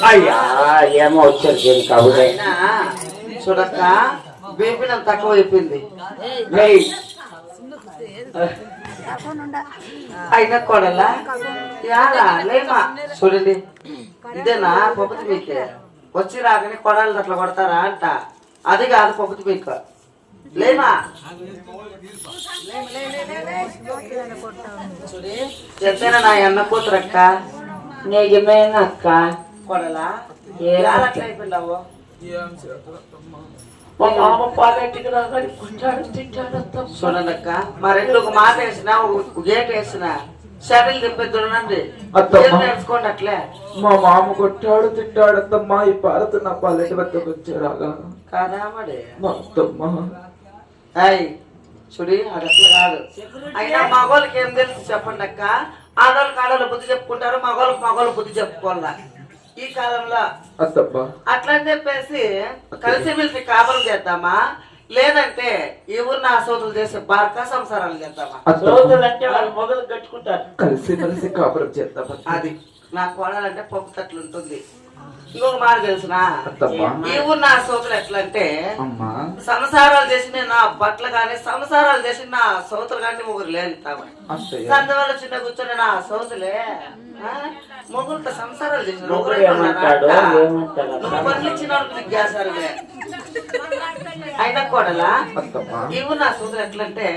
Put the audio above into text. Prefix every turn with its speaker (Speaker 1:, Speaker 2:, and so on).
Speaker 1: అయ్యా ఏమో వచ్చారు కాబట్టి
Speaker 2: చూడక్క బీపీ నాకు తక్కువ అయిపోయింది అయినా కొడలా లేమా చూడండి ఇదేనా పప్పుతి మీకే వచ్చి రాకని కొడాలి అట్లా కొడతారా అంట అది కాదు పప్పుతి మీకు లేమా చెప్తేనా నా అన్న కూతురు అక్క
Speaker 1: నిజమేనా అక్క
Speaker 2: కొడలా అట్లా అయిపోయిందావు చూడండి అక్క మరి ఒక మాట వేసిన గేట్ వేసిన షటిల్ దింపెద్దునండి నేర్చుకోండి అట్లే
Speaker 3: మా మామ కొట్టాడు తిట్టాడు అత్తమ్మా ఈ పాలతో నా పాలెటి వద్దకు వచ్చారాగా
Speaker 2: కాదా మరి
Speaker 3: అత్తమ్మా
Speaker 2: అయ్ చూడి అది అట్లా కాదు అయినా మగోళ్ళకి ఏం తెలుసు చెప్పండి అక్క ఆడోళ్ళకి ఆడోళ్ళు బుద్ధి చెప్పుకుంటారు మగోళ్ళకి బుద్ధి చెప్పుకోవాలా ఈ కాలంలో
Speaker 3: అత్తమ్మా
Speaker 2: అట్లా అని చెప్పేసి కలిసిమెలిసి కాపురం చేద్దామా లేదంటే ఈ ఊరిని ఆసోతులు చేసే బార్కా సంసారాలు చేద్దామా
Speaker 1: అంటే వాళ్ళు మొదలు కట్టుకుంటారు
Speaker 3: కలిసి కలిసి కాపురం చేద్దాం
Speaker 2: అది నా కోడాలంటే పప్పు తట్లు ఉంటుంది ఇంకొక మాట తెలుసునా
Speaker 3: అత్తమ్మా
Speaker 2: ఈ ఊరు నా సోతులు ఎట్లా అంటే
Speaker 3: అమ్మా
Speaker 2: సంసారాలు చేసిన నా బట్టలు కానీ సంసారాలు చేసిన నా సోతులు కానీ ముగ్గురు లేని
Speaker 3: అత్తయ్య
Speaker 2: సంతవల్ల చిన్న కూర్చొని నా సోతులే ముగ్గురితో సంసారాలు చేసిన పనులు ఇచ్చిన వాళ్ళకి గ్యాసారులే అయినా కూడలా
Speaker 3: అత్తమ్మా
Speaker 2: ఈ ఊరు నా సోతులు ఎట్లంటే